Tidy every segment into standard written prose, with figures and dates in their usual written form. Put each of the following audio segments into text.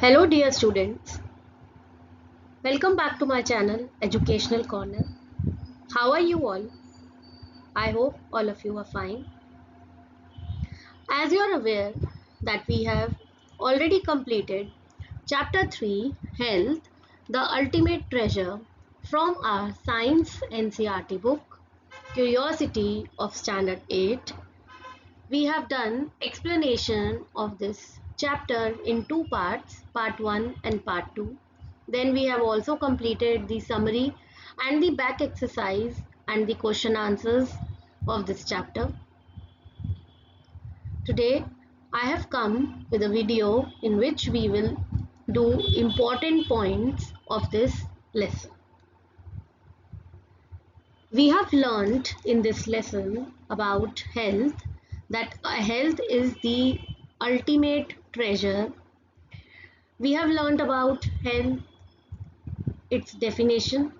Hello dear students, welcome back to my channel Educational Corner. How are you all? I hope all of you are fine. As you are aware that we have already completed chapter 3 Health, the Ultimate Treasure from our Science NCERT book Curiosity of Standard 8. We have done explanation of this chapter in two parts, part 1 and part 2. Then we have also completed the summary and the back exercise and the question answers of this chapter. Today I have come with a video in which we will do important points of this lesson. We have learned in this lesson about health that health is the ultimate treasure. We have learned about health, its definition,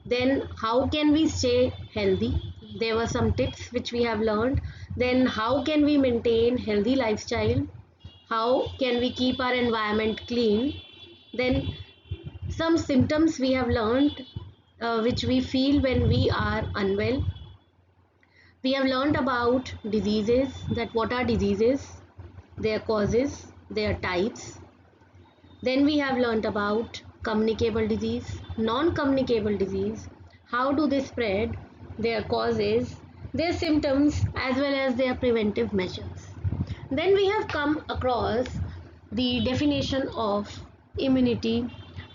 then how can we stay healthy. There were some tips which we have learned. Then how can we maintain healthy lifestyle, how can we keep our environment clean. Then some symptoms we have learned which we feel when we are unwell. We have learned about diseases, that what are diseases, their causes, their types. Then we have learned about communicable disease, non-communicable disease, how do they spread, their causes, their symptoms, as well as their preventive measures. Then we have come across the definition of immunity,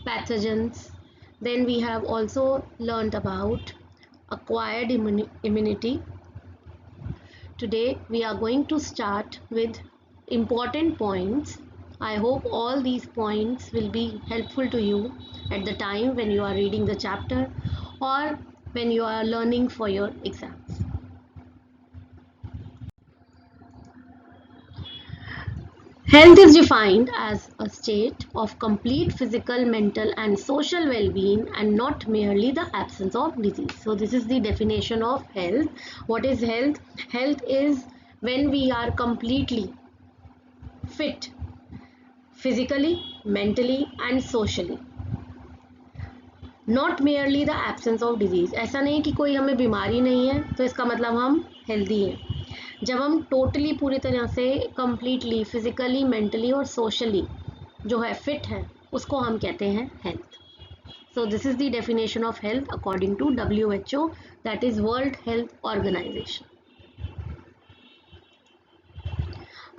pathogens. Then we have also learned about acquired immunity. Today we are going to start with important points. I hope all these points will be helpful to you at the time when you are reading the chapter or when you are learning for your exams. Health is defined as a state of complete physical, mental and social well-being and not merely the absence of disease. So this is the definition of health. What is health? Health is when we are completely fit physically, mentally and socially. Not merely the absence of disease. ऐसा नहीं कि कोई हमें बीमारी नहीं है तो इसका मतलब हम हेल्दी हैं. जब हम टोटली पूरी तरह से कंप्लीटली फिजिकली, मेंटली और सोशली जो है फिट है उसको हम कहते हैं health. So this is the definition of health according to WHO, that is world health organisation.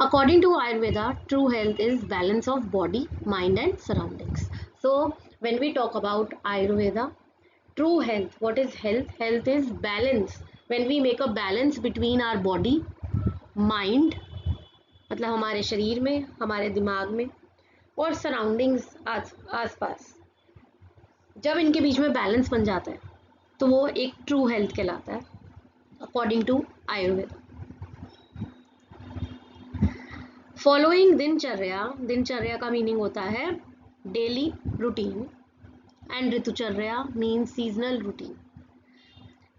According to Ayurveda, true health is balance of body, mind and surroundings. So when we talk about Ayurveda, true health, what is health? Health is balance. When we make a balance between our body, mind मतलब हमारे शरीर में, हमारे दिमाग में और surroundings आसपास, जब इनके बीच में बैलेंस बन जाता है तो वो एक ट्रू हेल्थ कहलाता है अकॉर्डिंग टू आयुर्वेदा. फॉलोइंग दिनचर्या, दिनचर्या का मीनिंग होता है daily routine and ritucharya means seasonal routine,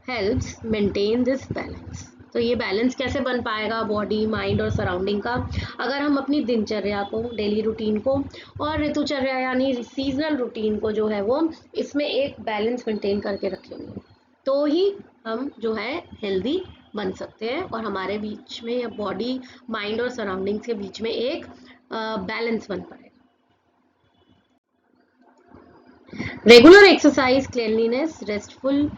helps maintain this balance. तो ये बैलेंस कैसे बन पाएगा बॉडी, माइंड और सराउंडिंग का? अगर हम अपनी दिनचर्या को, डेली रूटीन को और ऋतुचर्या यानी सीजनल रूटीन को जो है वो इसमें एक बैलेंस मेंटेन करके रख लेंगे तो ही हम जो है हेल्दी बन सकते हैं और हमारे बीच में या बॉडी, माइंड और सराउंडिंग्स के बीच में एक बैलेंस बन पाएगा. Regular exercise, cleanliness, restful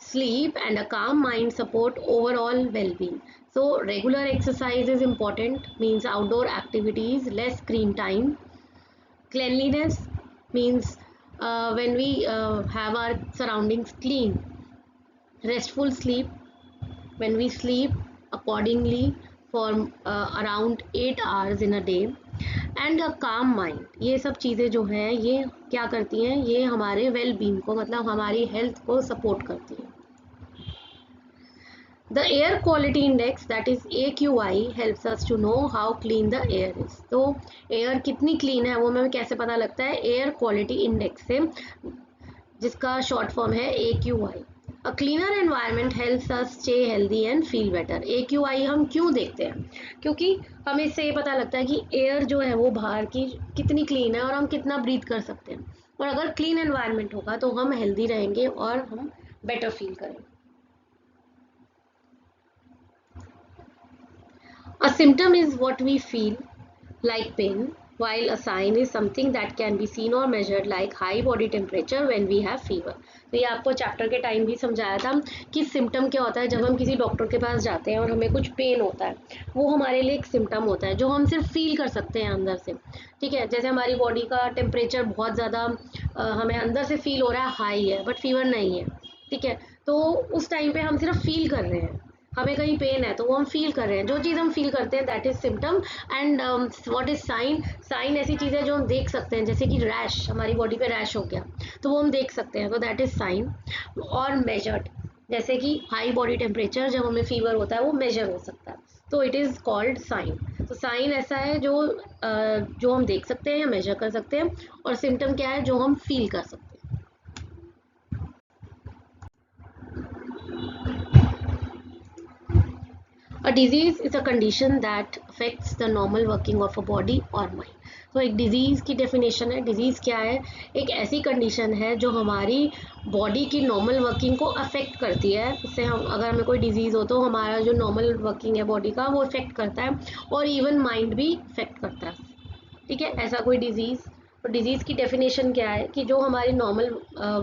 sleep and a calm mind support overall well-being. So regular exercise is important, means outdoor activities, less screen time. Cleanliness means when we have our surroundings clean. Restful sleep, when we sleep accordingly for around 8 hours in a day. And अ काम mind, ये सब चीज़ें जो हैं ये क्या करती हैं, ये हमारे वेल बींग को मतलब हमारी हेल्थ को सपोर्ट करती हैं. The air quality index, that is AQI, helps us to know how clean the air is. तो एयर कितनी क्लीन है वो हमें कैसे पता लगता है? एयर क्वालिटी इंडेक्स से, जिसका शॉर्ट फॉर्म है AQI. A cleaner environment helps us stay healthy and feel better. AQI हम क्यों देखते हैं? क्योंकि हमें इससे ये पता लगता है कि एयर जो है वो बाहर की कितनी क्लीन है और हम कितना ब्रीथ कर सकते हैं, और अगर क्लीन एनवायरनमेंट होगा तो हम हेल्दी रहेंगे और हम बेटर फील करेंगे। A symptom is what we feel like pain, while a sign is something that can be seen or measured like high body temperature when we have fever. तो ये आपको चैप्टर के time भी समझाया था कि symptom क्या होता है। जब हम किसी डॉक्टर के पास जाते हैं और हमें कुछ पेन होता है, वो हमारे लिए एक सिम्टम होता है जो हम सिर्फ फील कर सकते हैं अंदर से। ठीक है, जैसे हमारी बॉडी का टेम्परेचर बहुत ज़्यादा हमें अंदर से फील हो रहा है हाई है, बट फीवर नहीं है। ठीक है, तो उस टाइम पे हम सिर्फ फील कर रहे हैं, हमें कहीं पेन है तो वो हम फील कर रहे हैं। जो चीज़ हम फील करते हैं that is symptom. And what is sign? Sign ऐसी चीज़ है जो हम देख सकते हैं, जैसे कि रैश, हमारी बॉडी पे रैश हो गया तो वो हम देख सकते हैं, तो दैट इज साइन। और मेजर्ड, जैसे कि हाई बॉडी टेम्परेचर, जब हमें फीवर होता है वो मेजर हो सकता है, तो इट इज़ कॉल्ड साइन। तो साइन ऐसा है जो हम देख सकते हैं या मेजर कर सकते हैं, और सिम्टम क्या है? जो हम फील कर सकते हैं। A disease is a condition that affects the normal working of a body or mind. तो एक डिजीज़ की डेफिनेशन है, डिजीज़ क्या है? एक ऐसी कंडीशन है जो हमारी बॉडी की नॉर्मल वर्किंग को अफेक्ट करती है। इससे हम, अगर हमें कोई डिजीज़ हो तो हमारा जो नॉर्मल वर्किंग है बॉडी का वो इफेक्ट करता है, और इवन माइंड भी इफेक्ट करता है। ठीक है, ऐसा कोई डिजीज़। और डिजीज़ की डेफिनेशन क्या है? कि जो हमारी नॉर्मल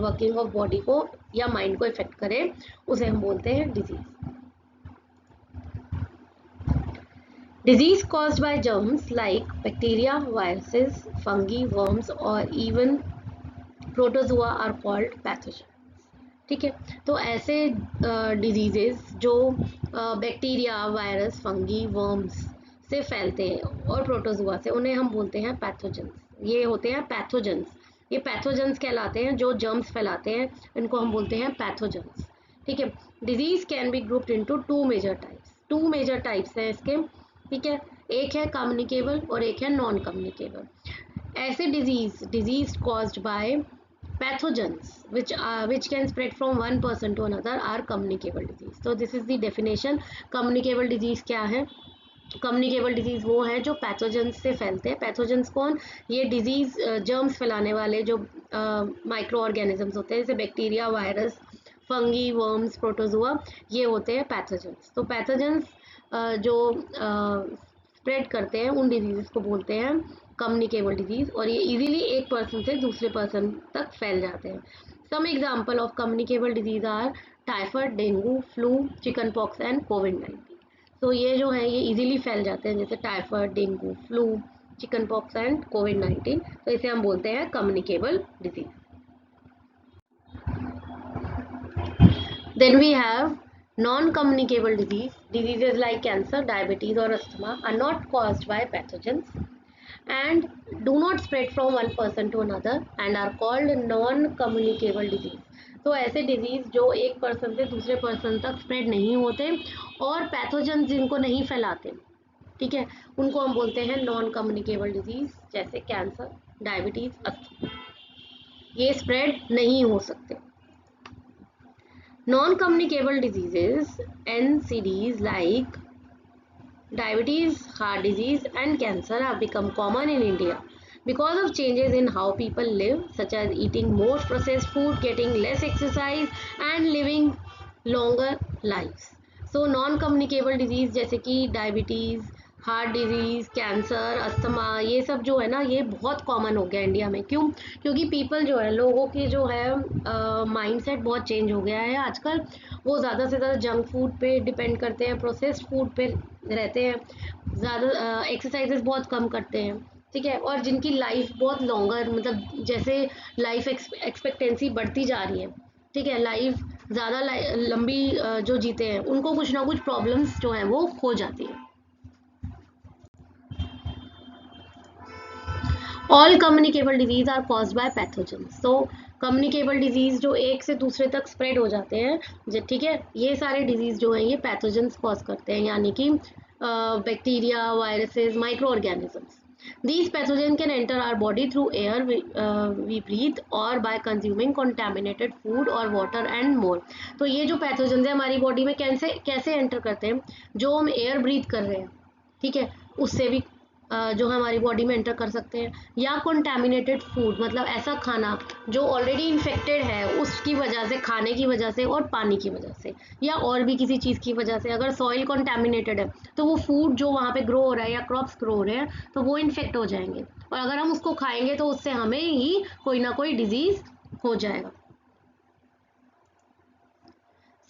वर्किंग ऑफ बॉडी को या माइंड को इफेक्ट करे, उसे हम बोलते हैं disease. Disease caused by germs like bacteria, viruses, fungi, worms or even protozoa are called pathogens. ठीक है, तो ऐसे डिजीजेस जो बैक्टीरिया, वायरस, फंगी, वर्म्स से फैलते हैं और प्रोटोजोआ से, उन्हें हम बोलते हैं पैथोजेंस। ये होते हैं पैथोजेंस, ये पैथोजेंस कहलाते हैं। जो जर्म्स फैलाते हैं इनको हम बोलते हैं पैथोजेंस। ठीक है, disease can be grouped into two major types. Two major types हैं इसके। ठीक है, एक है कम्युनिकेबल और एक है नॉन कम्युनिकेबल। ऐसे disease caused by pathogens which can spread from one person to another are communicable disease. So this is the definition. communicable disease क्या है? कम्युनिकेबल डिजीज वो है जो पैथोजेंस से फैलते हैं। पैथोजेंस कौन? ये डिजीज जर्म्स फैलाने वाले जो माइक्रो ऑर्गेनिजम्स होते हैं, जैसे bacteria, virus, fungi, worms, protozoa, ये होते हैं पैथोजेंस। तो पैथोजेंस जो स्प्रेड करते हैं उन डिजीज़ को बोलते हैं कम्युनिकेबल डिजीज़, और ये इजीली एक पर्सन से दूसरे पर्सन तक फैल जाते हैं। Some example of communicable disease are typhoid, dengue, flu, chicken pox and कोविड-19। तो ये जो है ये इजीली फैल जाते हैं, जैसे typhoid, dengue, flu, chicken pox and कोविड-19। तो इसे हम बोलते हैं communicable disease. Then we have non-communicable disease. Diseases like cancer, diabetes or asthma are not caused by pathogens and do not spread from one person to another and are called non-communicable disease. तो ऐसे disease जो एक person से दूसरे person तक spread नहीं होते और पैथोजन जिनको नहीं फैलाते, ठीक है, उनको हम बोलते हैं नॉन कम्युनिकेबल डिजीज, जैसे कैंसर, डायबिटीज, अस्थमा। ये स्प्रेड नहीं हो सकते। Non-communicable diseases, NCDs, like diabetes, heart disease and cancer have become common in India because of changes in how people live, such as eating more processed food, getting less exercise and living longer lives. So non-communicable disease जैसे कि diabetes, heart disease, cancer, asthma, ये सब जो है ना, ये बहुत common हो गया इंडिया में। क्यों? क्योंकि पीपल जो है, लोगों की जो है माइंडसेट बहुत चेंज हो गया है आजकल। वो ज़्यादा से ज़्यादा जंक फूड पे डिपेंड करते हैं, प्रोसेस्ड फूड पे रहते हैं, ज़्यादा एक्सरसाइजेस बहुत कम करते हैं। ठीक है, और जिनकी लाइफ बहुत लॉन्गर, मतलब जैसे लाइफ एक्सपेक्टेंसी बढ़ती जा रही है, ठीक है, लाइफ ज़्यादा लंबी जो जीते हैं उनको कुछ ना कुछ प्रॉब्लम्स जो हैं वो हो जाती है। All communicable disease are caused by pathogens. तो कम्युनिकेबल डिजीज जो एक से दूसरे तक स्प्रेड हो जाते हैं, ठीक है, ये सारे डिजीज जो हैं ये पैथोजेंस कॉज करते हैं, यानी कि bacteria, viruses, micro organisms. These pathogens can enter our body through air we breathe or by consuming contaminated food or water and more. तो ये जो पैथोजेंस है हमारी बॉडी में कैसे कैसे एंटर करते हैं, जो हम एयर ब्रीथ कर रहे हैं, ठीक है, उससे भी जो हमारी बॉडी में एंटर कर सकते हैं, या कंटेमिनेटेड फूड मतलब ऐसा खाना जो ऑलरेडी इन्फेक्टेड है उसकी वजह से, खाने की वजह से और पानी की वजह से, या और भी किसी चीज़ की वजह से। अगर सॉइल कंटेमिनेटेड है तो वो फूड जो वहाँ पे ग्रो हो रहा है या क्रॉप्स ग्रो हो रहे हैं तो वो इन्फेक्ट हो जाएंगे, और अगर हम उसको खाएंगे तो उससे हमें ही कोई ना कोई डिजीज हो जाएगा।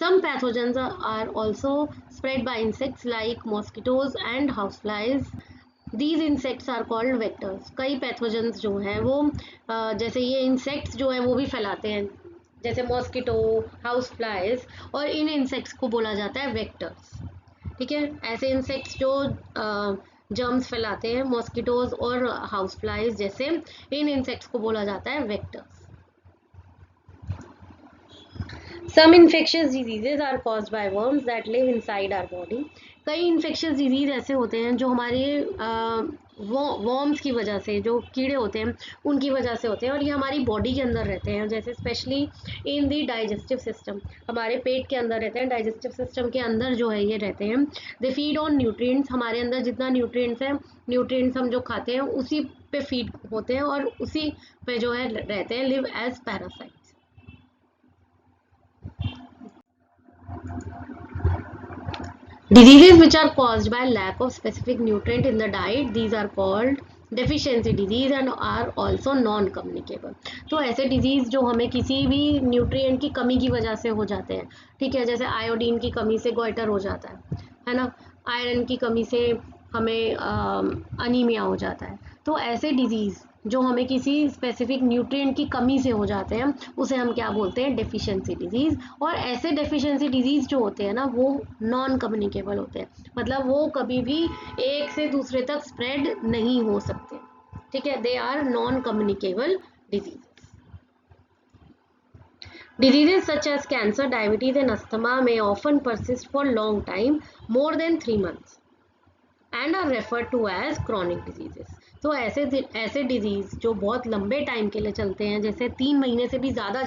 Some pathogens are also spread by insects like mosquitoes and houseflies. These insects are called vectors. कई पैथोजेंस जो हैं वो जैसे ये इंसेक्ट्स जो हैं वो भी फैलाते हैं, जैसे मॉस्किटो, हाउस फ्लाइज, और इन इंसेक्ट्स को बोला जाता है वेक्टर्स। ठीक है, ऐसे इंसेक्ट्स जो जर्म्स फैलाते हैं, मॉस्किटोज और हाउस फ्लाइज जैसे, इन इंसेक्ट्स को बोला जाता है vectors. Some infectious diseases are caused by worms that live inside our body. कई infectious disease ऐसे होते हैं जो हमारे worms की वजह से, जो कीड़े होते हैं उनकी वजह से होते हैं, और ये हमारी बॉडी के अंदर रहते हैं, जैसे specially in the digestive system, हमारे पेट के अंदर रहते हैं, डाइजेस्टिव सिस्टम के अंदर जो है ये रहते हैं। दे फीड ऑन न्यूट्रिएंट्स, हमारे अंदर जितना न्यूट्रिएंट्स है, न्यूट्रिएंट्स हम जो खाते हैं उसी पे फीड होते हैं और उसी पे जो है रहते हैं, live as parasite. Diseases which are caused by lack of specific nutrient in the diet, these are called deficiency disease and are also non-communicable. तो ऐसे डिजीज जो हमें किसी भी न्यूट्रिएंट की कमी की वजह से हो जाते हैं, ठीक है, जैसे आयोडीन की कमी से गोइटर हो जाता है ना, आयरन की कमी से हमें अनीमिया हो जाता है। तो ऐसे डिजीज जो हमें किसी स्पेसिफिक न्यूट्रिएंट की कमी से हो जाते हैं उसे हम क्या बोलते हैं, डेफिशिएंसी डिजीज। और ऐसे डेफिशिएंसी डिजीज जो होते हैं ना वो नॉन कम्युनिकेबल होते हैं, मतलब वो कभी भी एक से दूसरे तक स्प्रेड नहीं हो सकते, ठीक है, they are non communicable disease. Diseases such as cancer, diabetes and asthma may often persist for long time, more than 3 months, and are referred to as chronic diseases. तो ऐसे डिजीज जो बहुत लंबे टाइम के लिए चलते हैं, जैसे 3 महीने से भी ज़्यादा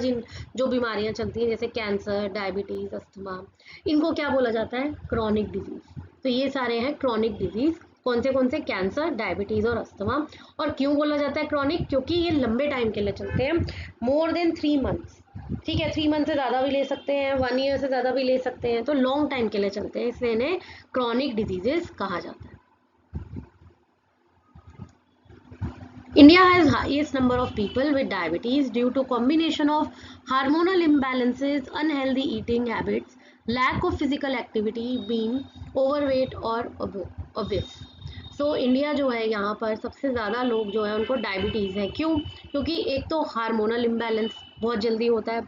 जो बीमारियां चलती हैं, जैसे कैंसर, डायबिटीज़, अस्थमा, इनको क्या बोला जाता है, क्रॉनिक डिजीज। तो ये सारे हैं क्रॉनिक डिजीज। कौन से कैंसर, डायबिटीज़ और अस्थमा। और क्यों बोला जाता है क्रॉनिक, क्योंकि ये लंबे टाइम के लिए चलते हैं, मोर देन 3 मंथ्स, ठीक है, 3 मंथ से ज़्यादा भी ले सकते हैं, 1 ईयर से ज़्यादा भी ले सकते हैं, तो लॉन्ग टाइम के लिए चलते हैं, इसलिए इन्हें क्रॉनिक डिजीजेस कहा जाता है। India has highest number of people with diabetes due to combination of hormonal imbalances, unhealthy eating habits, lack of physical activity, being overweight or obese. So India जो है यहाँ पर सबसे ज़्यादा लोग जो है उनको डायबिटीज़ है। क्यों? क्योंकि एक तो हार्मोनल इम्बैलेंस बहुत जल्दी होता है,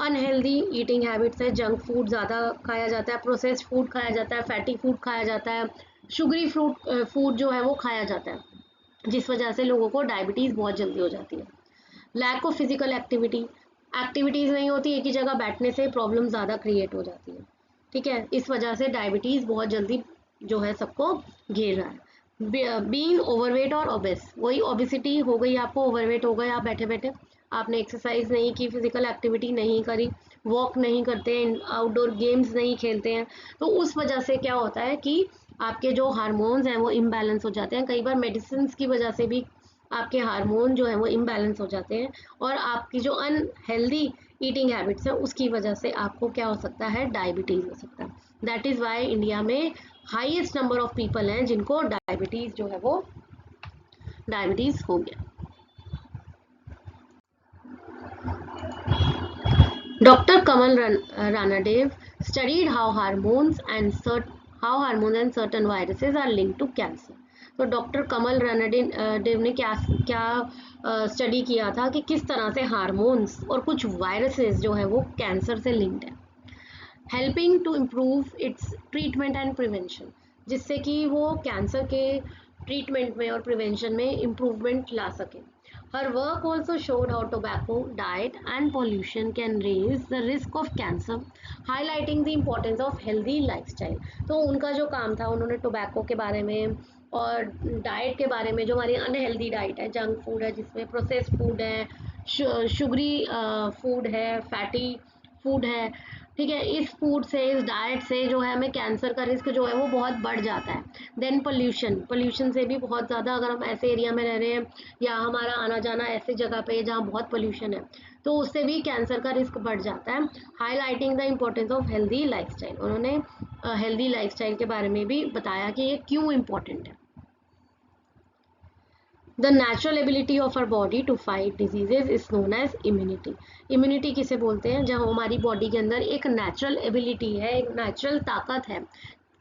अनहेल्दी ईटिंग हैबिट्स है, जंक फूड ज़्यादा खाया जाता है, प्रोसेस्ड फूड खाया जाता है, फैटी फूड खाया जाता है, शुगरी फूड जो है वो खाया जाता है, जिस वजह से लोगों को डायबिटीज़ बहुत जल्दी हो जाती है। लैक ऑफ फिजिकल एक्टिविटीज़ नहीं होती, एक ही जगह बैठने से प्रॉब्लम ज़्यादा क्रिएट हो जाती है, ठीक है, इस वजह से डायबिटीज़ बहुत जल्दी जो है सबको घेर रहा है। बीइंग ओवरवेट और ओबेस, वही ओबेसिटी हो गई आपको, ओवरवेट हो गए आप बैठे बैठे, आपने एक्सरसाइज नहीं की, फिजिकल एक्टिविटी नहीं करी, वॉक नहीं करते हैं, आउटडोर गेम्स नहीं खेलते हैं, तो उस वजह से क्या होता है कि आपके जो हार्मोन्स हैं वो इम्बैलेंस हो जाते हैं। कई बार मेडिसिन की वजह से भी आपके हार्मोन जो है वो इम्बैलेंस हो जाते हैं, और आपकी जो अनहेल्दी ईटिंग हैबिट्स है उसकी वजह से आपको क्या हो सकता है, डायबिटीज़ हो सकता है। दैट इज़ वाई इंडिया में हाईएस्ट नंबर ऑफ पीपल हैं जिनको डायबिटीज़ जो है वो डायबिटीज़ हो गया। Dr. Kamal Ranadev studied how hormones and certain viruses are linked to cancer. तो डॉक्टर कमल रानाडेव ने क्या क्या स्टडी किया था कि किस तरह से हार्मोन्स और कुछ वायरसेस जो है वो कैंसर से लिंक्ड है, helping to improve its treatment and prevention, जिससे कि वो कैंसर के ट्रीटमेंट में और प्रिवेंशन में इम्प्रूवमेंट ला सके। Her work also showed how tobacco, diet and pollution can raise the risk of cancer, highlighting the importance of healthy lifestyle. तो उनका जो काम था, उन्होंने टोबैको के बारे में और डाइट के बारे में, जो हमारी अनहेल्दी डाइट है, जंक फूड है जिसमें प्रोसेस्ड फूड है, शुगरी फूड है, फैटी फूड है, ठीक है, इस फूड से, इस डाइट से जो है हमें कैंसर का रिस्क जो है वो बहुत बढ़ जाता है। देन पोल्यूशन से भी बहुत ज़्यादा, अगर हम ऐसे एरिया में रह रहे हैं या हमारा आना जाना ऐसी जगह पे जहाँ बहुत पोल्यूशन है, तो उससे भी कैंसर का रिस्क बढ़ जाता है। Highlighting the importance of healthy lifestyle, उन्होंने हेल्दी लाइफस्टाइल के बारे में भी बताया कि ये क्यों इम्पोर्टेंट है। The natural ability of our body to fight diseases is known as immunity. Immunity किसे बोलते हैं? जब हमारी बॉडी के अंदर एक नेचुरल एबिलिटी है, एक नेचुरल ताकत है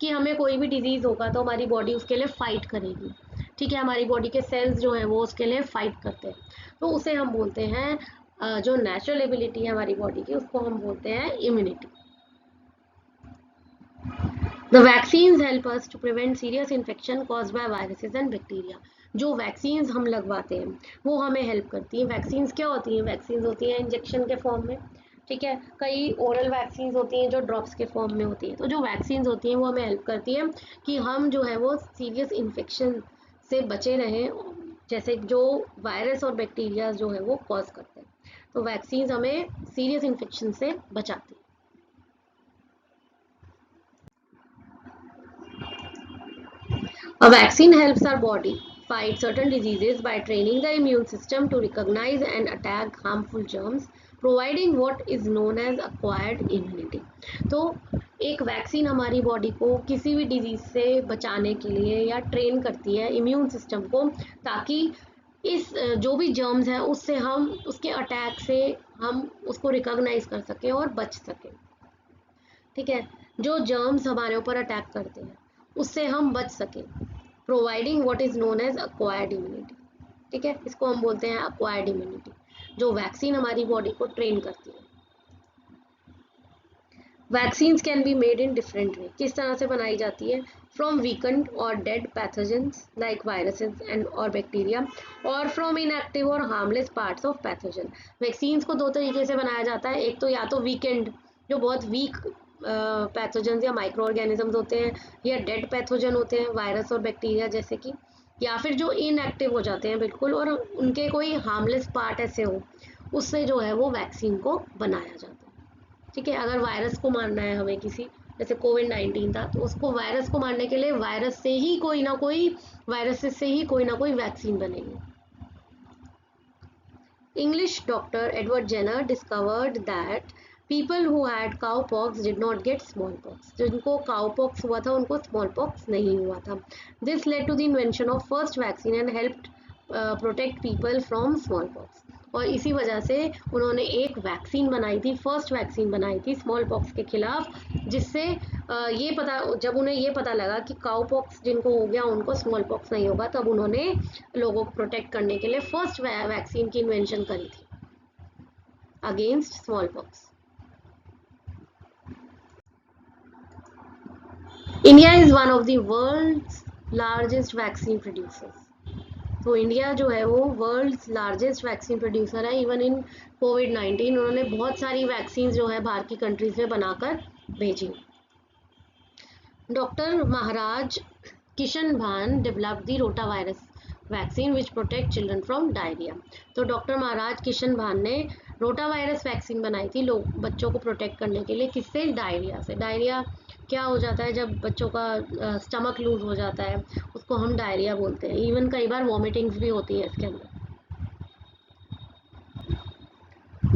कि हमें कोई भी डिजीज होगा तो हमारी बॉडी उसके लिए फाइट करेगी, ठीक है, हमारी बॉडी के सेल्स जो हैं वो उसके लिए फाइट करते हैं, तो उसे हम बोलते हैं, जो नेचुरल एबिलिटी है हमारी बॉडी की, उसको हम बोलते हैं immunity. The vaccines help us to prevent serious infection caused by viruses and bacteria. जो वैक्सीन्स हम लगवाते हैं वो हमें हेल्प करती हैं। वैक्सीन्स क्या होती हैं? वैक्सीन्स होती हैं इंजेक्शन के फॉर्म में, ठीक है, कई ओरल वैक्सीन्स होती हैं जो ड्रॉप्स के फॉर्म में होती हैं। तो जो वैक्सीन्स होती हैं वो हमें हेल्प करती हैं कि हम जो है वो सीरियस इन्फेक्शन से बचे रहें, जैसे जो वायरस और बैक्टीरिया जो है वो कॉज करते हैं। तो वैक्सीन्स हमें सीरियस इन्फेक्शन से बचाती हैं। A vaccine helps our body fight certain diseases by training the immune system to recognize and attack harmful germs, providing what is known as acquired immunity. तो एक वैक्सीन हमारी बॉडी को किसी भी डिजीज से बचाने के लिए या ट्रेन करती है इम्यून सिस्टम को, ताकि इस जो भी जर्म्स हैं उससे हम, उसके अटैक से हम उसको रिकॉग्नाइज कर सकें और बच सकें, ठीक है, जो जर्म्स हमारे ऊपर अटैक करते हैं उससे हम बच सकें, providing what is known as acquired immunity, ठीक है, इसको हम बोलते हैं अक्वायर्ड इम्यूनिटी, जो वैक्सीन हमारी बॉडी को ट्रेन करती है। Vaccines can be made in different way, किस तरह से बनाई जाती है? फ्रॉम वीकेंड और dead pathogens like viruses and और बैक्टीरिया, और फ्रॉम इनएक्टिव और harmless parts of pathogen. Vaccines को दो तरीके से बनाया जाता है, एक तो या तो वीकेंड, जो बहुत वीक पैथोजन या माइक्रो ऑर्गेनिजम्स होते हैं, या डेड पैथोजन होते हैं, वायरस और बैक्टीरिया जैसे कि, या फिर जो इनएक्टिव हो जाते हैं बिल्कुल और उनके कोई हार्मलेस पार्ट ऐसे हो, उससे जो है वो वैक्सीन को बनाया जाता है, ठीक है। अगर वायरस को मारना है हमें किसी, जैसे कोविड-19 था, तो उसको वायरस को मारने के लिए वायरस से ही कोई ना कोई, वायरसेस से ही कोई ना कोई वैक्सीन बनेगी। English doctor Edward Jenner discovered that people who had cowpox did not get smallpox. जिनको cowpox हुआ था उनको smallpox नहीं हुआ था. This led to the invention of first vaccine and helped protect people from smallpox. और इसी वजह से उन्होंने एक वैक्सीन बनाई थी, फर्स्ट वैक्सीन बनाई थी स्मॉल पॉक्स के खिलाफ, जिससे ये पता, जब उन्हें ये पता लगा कि काउ पॉक्स जिनको हो गया उनको स्मॉल पॉक्स नहीं होगा, तब उन्होंने लोगों को प्रोटेक्ट करने के लिए फर्स्ट वैक्सीन की इन्वेंशन करी थी against smallpox. India is one of the world's largest vaccine producers. तो इंडिया जो है वो वर्ल्ड्स लार्जेस्ट वैक्सीन प्रोड्यूसर है। इवन इन कोविड-19 उन्होंने बहुत सारी वैक्सीन जो है बाहर की कंट्रीज में बनाकर भेजी। डॉक्टर महाराज किशन भान developed the rota virus vaccine which protect children from diarrhoea. तो डॉक्टर महाराज किशन भान ने रोटा वायरस वैक्सीन बनाई थी लोग बच्चों को प्रोटेक्ट करने के लिए, किससे? डायरिया से। डायरिया क्या हो जाता है? जब बच्चों का स्टमक लूज हो जाता है उसको हम डायरिया बोलते हैं। इवन कई बार वॉमिटिंग्स भी होती है इसके अंदर।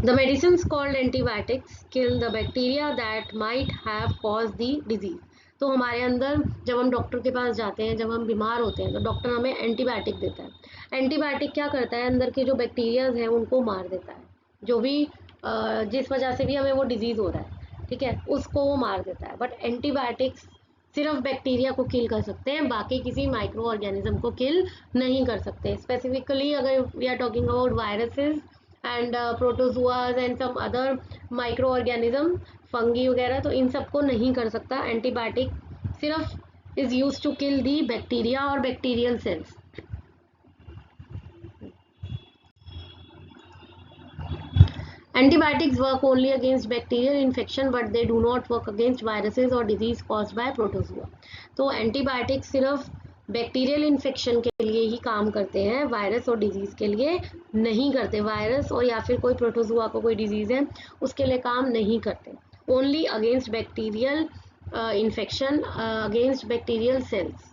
The medicines called antibiotics kill the bacteria that might have caused the disease. तो हमारे अंदर जब हम डॉक्टर के पास जाते हैं, जब हम बीमार होते हैं, तो डॉक्टर हमें एंटीबायोटिक देता है। एंटीबायोटिक क्या करता है? अंदर के जो बैक्टीरियाज हैं उनको मार देता है, जो भी जिस वजह से भी हमें वो डिजीज़ हो रहा है, ठीक है, उसको वो मार देता है। बट एंटीबायोटिक्स सिर्फ बैक्टीरिया को किल कर सकते हैं, बाकी किसी माइक्रो ऑर्गेनिज्म को किल नहीं कर सकते। स्पेसिफिकली अगर we are talking about viruses and protozoas and some other micro organism, fungi वगैरह, तो इन सबको नहीं कर सकता। एंटीबायोटिक सिर्फ is use to kill the bacteria और bacterial cells. Antibiotics work only against bacterial infection but they do not work against viruses or disease caused by protozoa. तो एंटीबायोटिक सिर्फ बैक्टीरियल इन्फेक्शन के लिए ही काम करते हैं, वायरस और डिजीज के लिए नहीं करते। वायरस और या फिर कोई प्रोटोजुआ को कोई डिजीज है उसके लिए काम नहीं करते। Only against bacterial infection, against bacterial cells.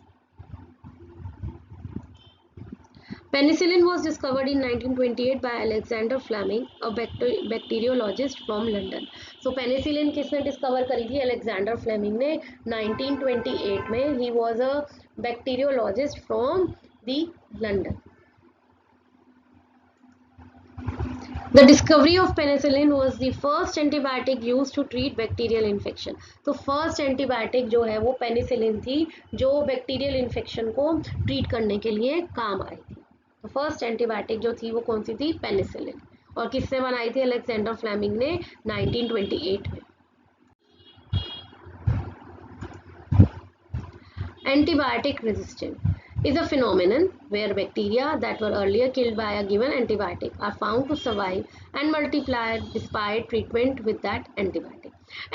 Penicillin was discovered in 1928 by Alexander Fleming, a bacteriologist from London. So penicillin किसने डिस्कवर करी थी? अलेक्जेंडर फ्लेमिंग ने 1928 में. He was a bacteriologist from the London. The discovery of penicillin was the first antibiotic used to treat bacterial infection. तो first antibiotic जो है वो penicillin थी जो bacterial infection को treat करने के लिए काम आई थी. तो फर्स्ट एंटीबायोटिक जो थी वो कौन सी थी? पेनिसिलिन. और किससे बनाई थी? अलेक्जेंडर फ्लेमिंग ने 1928 में. Antibiotic resistance is a phenomenon where bacteria that were earlier killed by a given antibiotic are found to survive and multiply despite treatment with that antibiotic.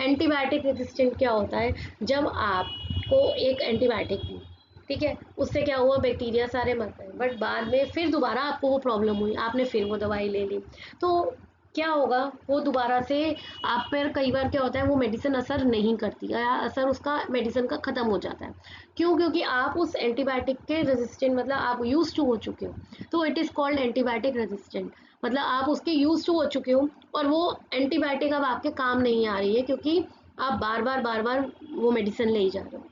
Antibiotic resistant क्या होता है? जब आपको एक एंटीबायोटिक दी, ठीक है, उससे क्या हुआ? बैक्टीरिया सारे मर गए, बट बाद में फिर दोबारा आपको वो प्रॉब्लम हुई, आपने फिर वो दवाई ले ली, तो क्या होगा? वो दोबारा से आप पर कई बार क्या होता है वो मेडिसिन असर नहीं करती या असर उसका मेडिसिन का ख़त्म हो जाता है. क्यों? क्योंकि आप उस एंटीबायोटिक के रेजिस्टेंट, मतलब आप यूज टू हो चुके हो. तो it is called antibiotic resistant, मतलब आप उसके यूज टू हो चुके हो और वो एंटीबायोटिक अब आपके काम नहीं आ रही है क्योंकि आप बार बार वो मेडिसिन ले ही जा रहे हो.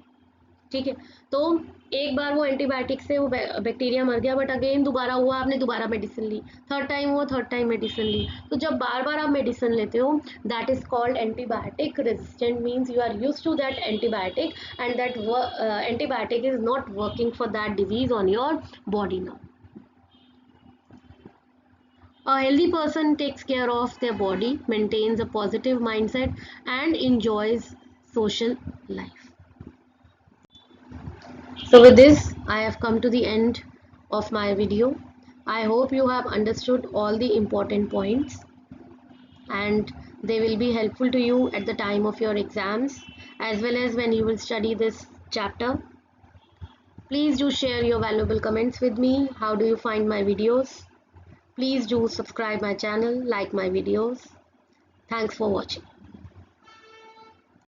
ठीक है, तो एक बार वो एंटीबायोटिक से वो बैक्टीरिया मर गया, बट अगेन दोबारा हुआ, आपने दोबारा मेडिसिन ली, थर्ड टाइम हुआ, थर्ड टाइम मेडिसिन ली. तो जब बार बार आप मेडिसिन लेते हो, that is called antibiotic resistant. Means you are use to that antibiotic and that antibiotic is not working for that disease on your body now. A healthy person takes care of their body, maintains a positive mindset, and enjoys social life. So with this, I have come to the end of my video. I hope you have understood all the important points and they will be helpful to you at the time of your exams as well as when you will study this chapter. Please do share your valuable comments with me. How do you find my videos? Please do subscribe my channel, like my videos. Thanks for watching.